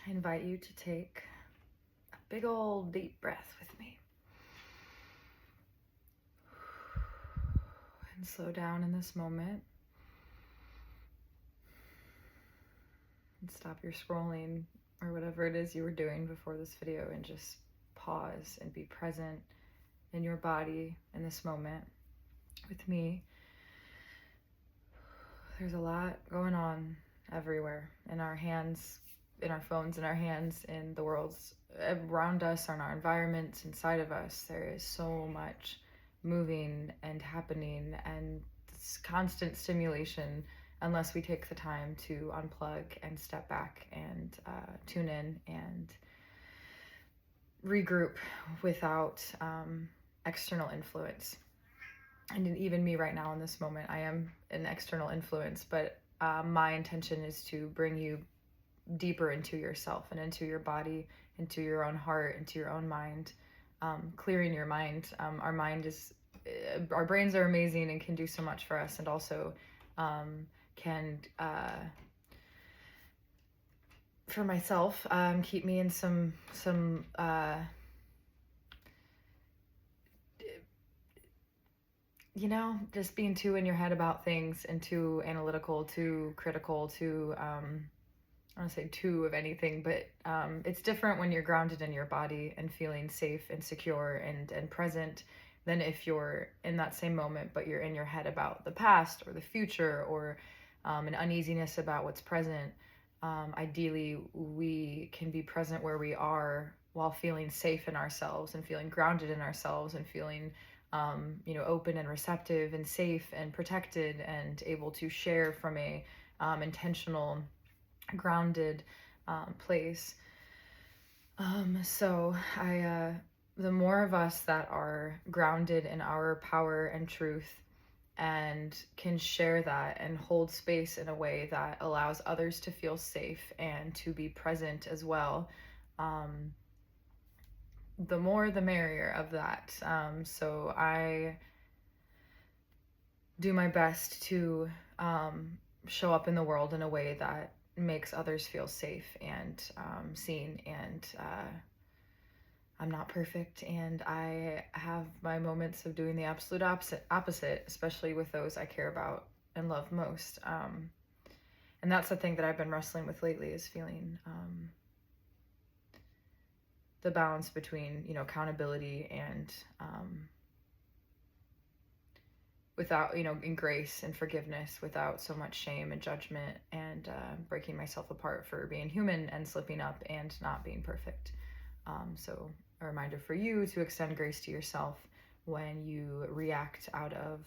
I invite you to take a big old deep breath with me. And slow down in this moment. And stop your scrolling or whatever it is you were doing before this video and just pause and be present in your body in this moment with me. There's a lot going on everywhere, in our hands, in our phones, in our hands, in the worlds around us, in our environments, inside of us. There is so much moving and happening and this constant stimulation unless we take the time to unplug and step back and tune in and regroup without external influence. And even me right now in this moment, I am an external influence, but my intention is to bring you deeper into yourself and into your body, into your own heart, into your own mind, clearing your mind. Our mind is, our brains are amazing and can do so much for us, and also can, for myself, keep me in some you know, just being too in your head about things and too analytical, too critical, too, I don't want to say too of anything, but it's different when you're grounded in your body and feeling safe and secure and present than if you're in that same moment, but you're in your head about the past or the future or an uneasiness about what's present. Ideally, we can be present where we are while feeling safe in ourselves and feeling grounded in ourselves and feeling open and receptive and safe and protected and able to share from a intentional, grounded place. So the more of us that are grounded in our power and truth and can share that and hold space in a way that allows others to feel safe and to be present as well, the more the merrier of that. So I do my best to show up in the world in a way that makes others feel safe and seen. And I'm not perfect, and I have my moments of doing the absolute opposite, especially with those I care about and love most. And that's the thing that I've been wrestling with lately, is feeling the balance between, accountability and without, in grace and forgiveness, without so much shame and judgment, and breaking myself apart for being human and slipping up and not being perfect. So a reminder for you to extend grace to yourself when you react out of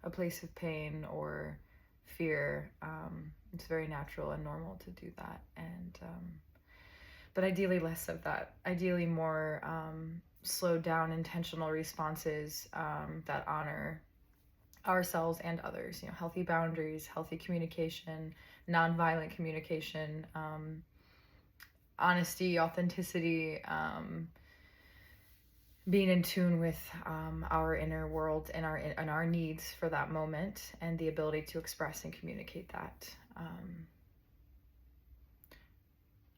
a place of pain or fear. It's very natural and normal to do that, and but ideally less of that. Ideally more slowed down, intentional responses that honor ourselves and others. Healthy boundaries, healthy communication, nonviolent communication, honesty, authenticity, being in tune with our inner world and our needs for that moment, and the ability to express and communicate that.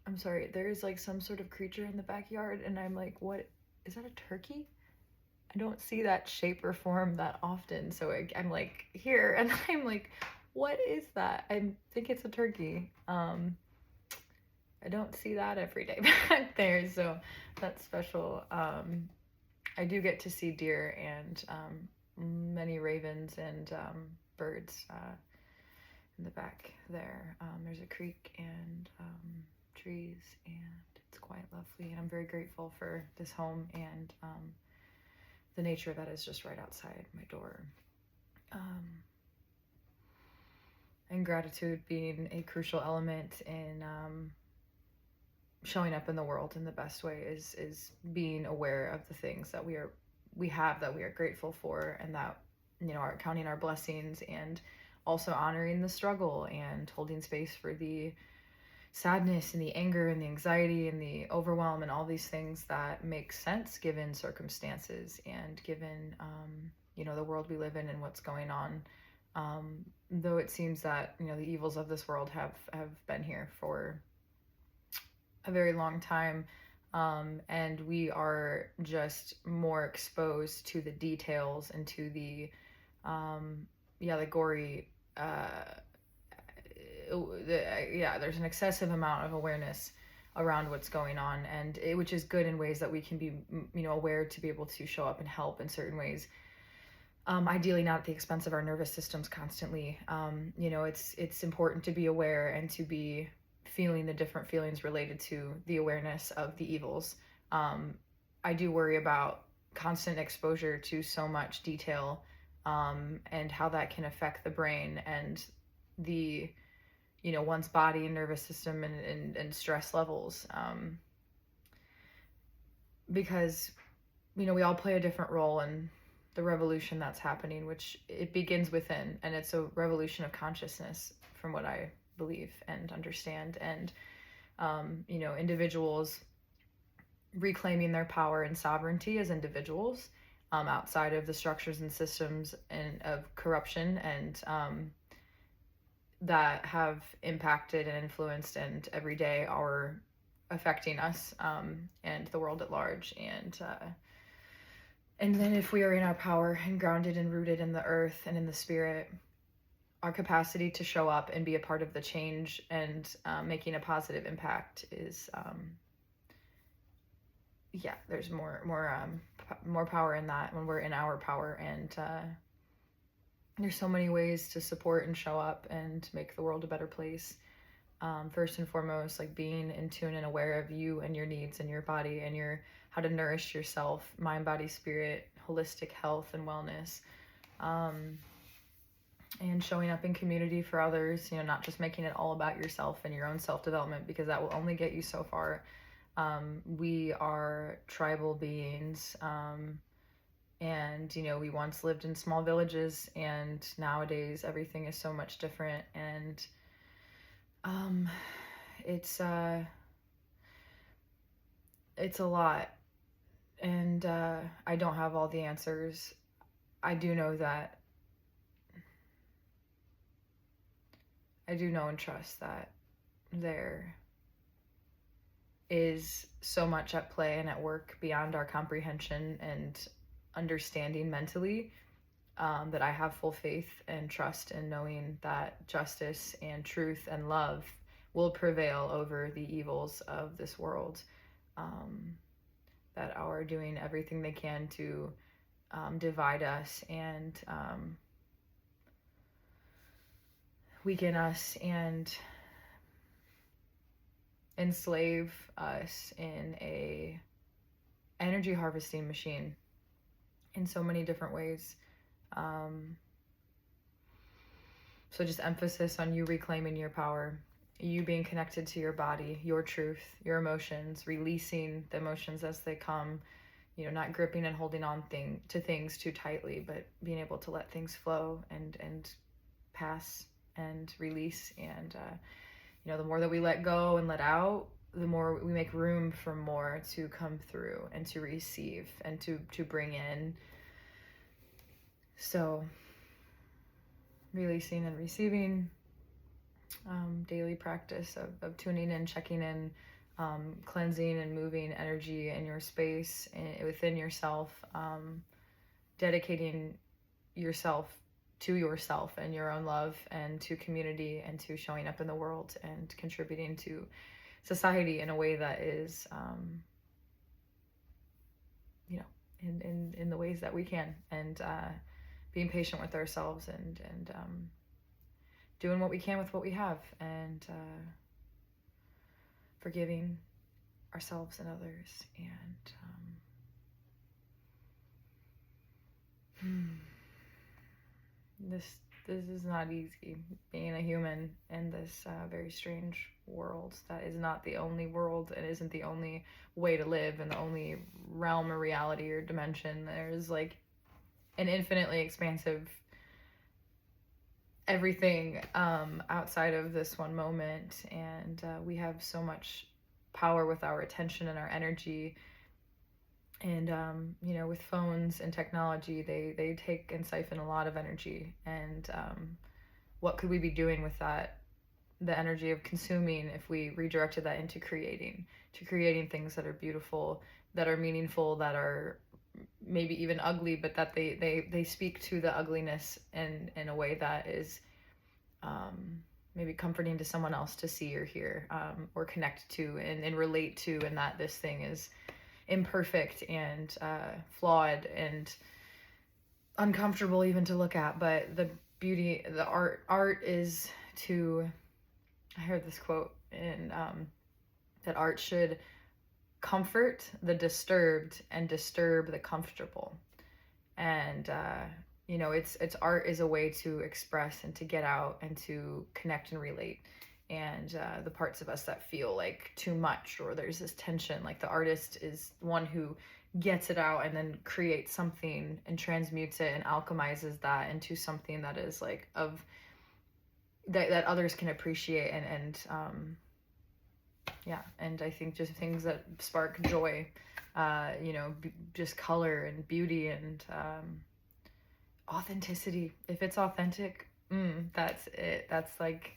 I'm sorry, there's like some sort of creature in the backyard, and I'm like, what is that, a turkey? I don't see that shape or form that often, so I'm like here and I'm like, what is that? I think it's a turkey. I don't see that every day back there, so that's special. I do get to see deer and many ravens and birds in the back there. There's a creek and trees, and it's quite lovely, and I'm very grateful for this home and the nature that is just right outside my door. And gratitude being a crucial element in showing up in the world in the best way is being aware of the things that we are grateful for, and that are counting our blessings, and also honoring the struggle and holding space for the sadness and the anger and the anxiety and the overwhelm and all these things that make sense given circumstances and given the world we live in and what's going on. Though it seems that, you know, the evils of this world have been here for a very long time, and we are just more exposed to the details and to the the gory there's an excessive amount of awareness around what's going on, and which is good in ways that we can be, you know, aware to be able to show up and help in certain ways. Ideally not at the expense of our nervous systems constantly. You know, it's important to be aware and to be feeling the different feelings related to the awareness of the evils. I do worry about constant exposure to so much detail, and how that can affect the brain and the, you know, one's body and nervous system and stress levels. Because, you know, we all play a different role in the revolution that's happening, which it begins within, and it's a revolution of consciousness from what I believe and understand. And you know, individuals reclaiming their power and sovereignty as individuals, outside of the structures and systems and of corruption and that have impacted and influenced and every day are affecting us, and the world at large. And then if we are in our power and grounded and rooted in the earth and in the spirit, our capacity to show up and be a part of the change and making a positive impact is, there's more power in that when we're in our power. And there's so many ways to support and show up and make the world a better place. First and foremost, like being in tune and aware of you and your needs and your body and your how to nourish yourself, mind, body, spirit, holistic health and wellness, and showing up in community for others, you know, not just making it all about yourself and your own self-development, because that will only get you so far. We are tribal beings, and, you know, we once lived in small villages, and nowadays everything is so much different. And it's a lot, and I don't have all the answers. I do know and trust that there is so much at play and at work beyond our comprehension and understanding mentally, that I have full faith and trust in knowing that justice and truth and love will prevail over the evils of this world, that are doing everything they can to divide us and weaken us and enslave us in a energy harvesting machine in so many different ways. So just emphasis on you reclaiming your power, you being connected to your body, your truth, your emotions, releasing the emotions as they come, you know, not gripping and holding on to things too tightly, but being able to let things flow and pass and release. And you know, the more that we let go and let out, the more we make room for more to come through and to receive and to bring in. So releasing and receiving, daily practice of tuning in, checking in, cleansing and moving energy in your space, within yourself, dedicating yourself to yourself and your own love and to community and to showing up in the world and contributing to society in a way that is, you know, in the ways that we can, and being patient with ourselves and doing what we can with what we have, and forgiving ourselves and others. And this is not easy, being a human in this very strange world that is not the only world and isn't the only way to live and the only realm or reality or dimension. There's like an infinitely expansive everything outside of this one moment, and we have so much power with our attention and our energy And you know, with phones and technology, they take and siphon a lot of energy. And what could we be doing with that, the energy of consuming, if we redirected that into creating things that are beautiful, that are meaningful, that are maybe even ugly, but that they speak to the ugliness in a way that is maybe comforting to someone else to see or hear, or connect to and relate to, and that this thing is imperfect and flawed and uncomfortable even to look at. But the beauty, the art is to, I heard this quote, and that art should comfort the disturbed and disturb the comfortable. And you know, it's art is a way to express and to get out and to connect and relate. And the parts of us that feel like too much, or there's this tension, like the artist is one who gets it out and then creates something and transmutes it and alchemizes that into something that is like of that others can appreciate. And yeah, and I think just things that spark joy, you know, just color and beauty and authenticity. If it's authentic, that's it. That's like,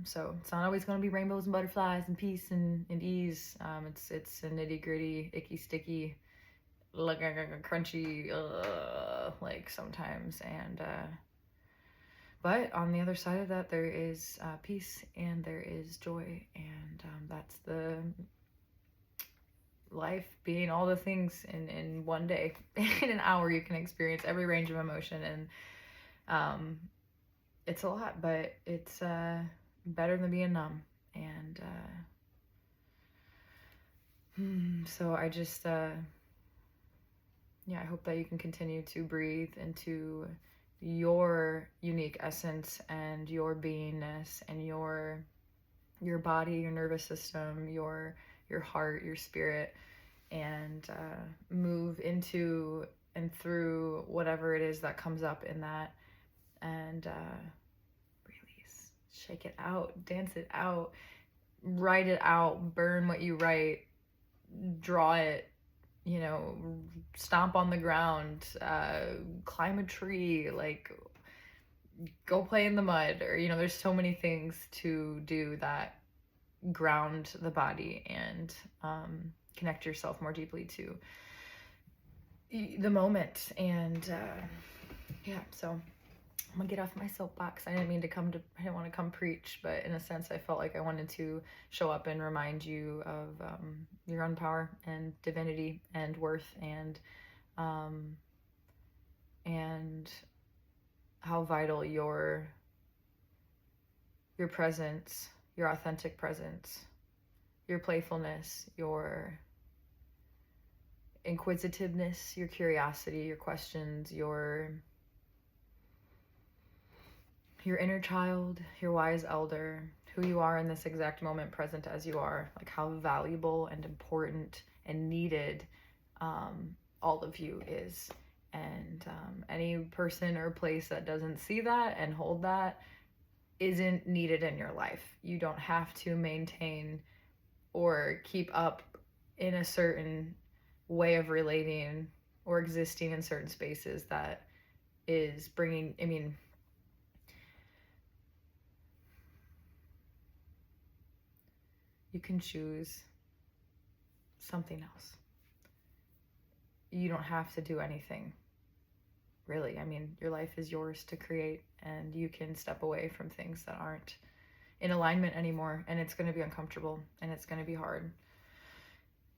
so it's not always going to be rainbows and butterflies and peace and ease. It's a nitty gritty, icky sticky, like crunchy, like sometimes. And but on the other side of that, there is peace and there is joy, and that's the life being all the things in one day. In an hour you can experience every range of emotion, and it's a lot, but it's better than being numb. And so I just yeah, I hope that you can continue to breathe into your unique essence and your beingness and your body, your nervous system, your heart, your spirit, and move into and through whatever it is that comes up in that. And release, shake it out, dance it out, write it out, burn what you write, draw it, you know, stomp on the ground, climb a tree, like go play in the mud, or, you know, there's so many things to do that ground the body and connect yourself more deeply to the moment. And yeah, so I'm gonna get off my soapbox. I didn't want to come preach, but in a sense I felt like I wanted to show up and remind you of your own power and divinity and worth, and how vital your presence, your authentic presence, your playfulness, your inquisitiveness, your curiosity, your questions, your inner child, your wise elder, who you are in this exact moment, present as you are, like how valuable and important and needed all of you is. And any person or place that doesn't see that and hold that isn't needed in your life. You don't have to maintain or keep up in a certain way of relating or existing in certain spaces that is bringing, I mean, you can choose something else. You don't have to do anything, really. I mean, your life is yours to create, and you can step away from things that aren't in alignment anymore, and it's going to be uncomfortable, and it's going to be hard.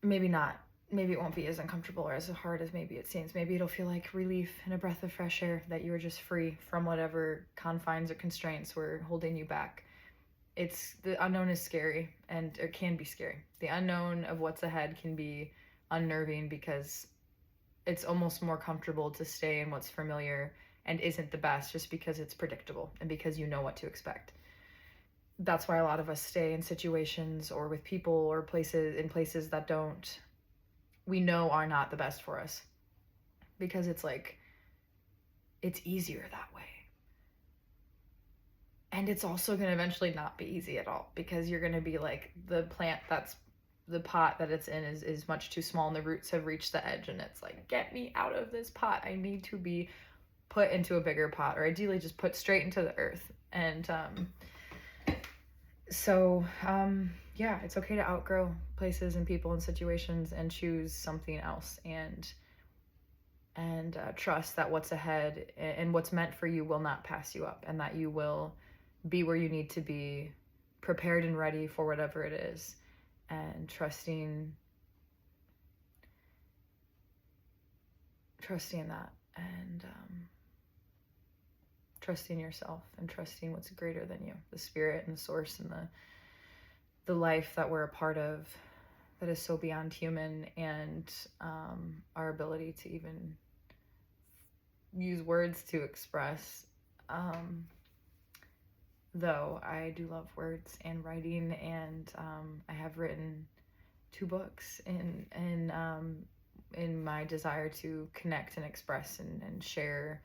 Maybe not. Maybe it won't be as uncomfortable or as hard as maybe it seems. Maybe it'll feel like relief and a breath of fresh air, that you are just free from whatever confines or constraints were holding you back. The unknown is scary, and it can be scary. The unknown of what's ahead can be unnerving, because it's almost more comfortable to stay in what's familiar and isn't the best, just because it's predictable and because you know what to expect. That's why a lot of us stay in situations or with people or places that we know are not the best for us, because it's like, it's easier that way. And it's also going to eventually not be easy at all, because you're going to be like the plant that's the pot that it's in is much too small and the roots have reached the edge and it's like, get me out of this pot. I need to be put into a bigger pot, or ideally just put straight into the earth. And yeah, it's okay to outgrow places and people and situations and choose something else, and trust that what's ahead and what's meant for you will not pass you up, and that you will be where you need to be, prepared and ready for whatever it is, and trusting that, and trusting yourself and trusting what's greater than you, the spirit and the source and the life that we're a part of, that is so beyond human, and our ability to even use words to express. Though I do love words and writing, and I have written 2 books in my desire to connect and express and share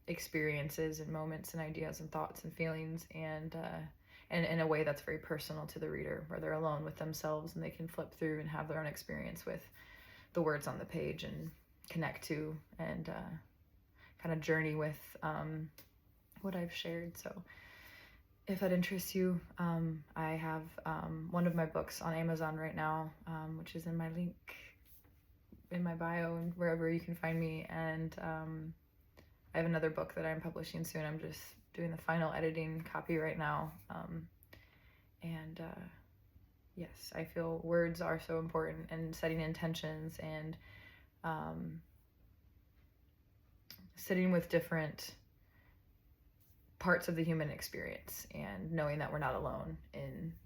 experiences and moments and ideas and thoughts and feelings, and in a way that's very personal to the reader, where they're alone with themselves and they can flip through and have their own experience with the words on the page and connect to and kind of journey with what I've shared. So if that interests you, I have one of my books on Amazon right now, which is in my link in my bio and wherever you can find me. And I have another book that I'm publishing soon. I'm just doing the final editing copy right now. Yes, I feel words are so important, and setting intentions, and sitting with different parts of the human experience, and knowing that we're not alone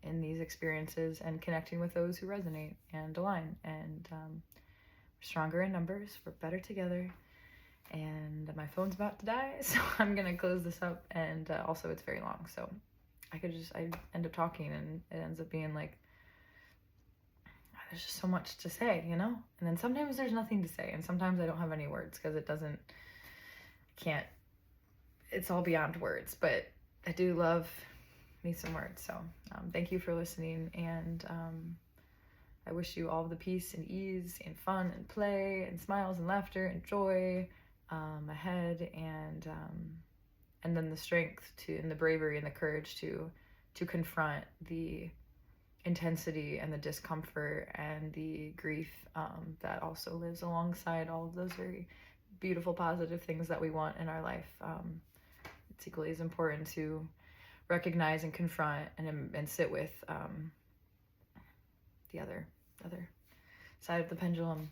in these experiences, and connecting with those who resonate and align. And we're stronger in numbers, we're better together. And my phone's about to die, so I'm gonna close this up. And also it's very long, so I end up talking and it ends up being like, there's just so much to say, you know? And then sometimes there's nothing to say, and sometimes I don't have any words because it's all beyond words, but I do love me some words. So thank you for listening, and I wish you all the peace and ease and fun and play and smiles and laughter and joy ahead, and then the strength and the bravery and the courage to confront the intensity and the discomfort and the grief that also lives alongside all of those very beautiful, positive things that we want in our life. It's equally as important to recognize and confront and sit with the other side of the pendulum,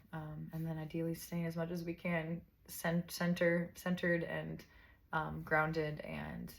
and then ideally staying as much as we can centered and grounded and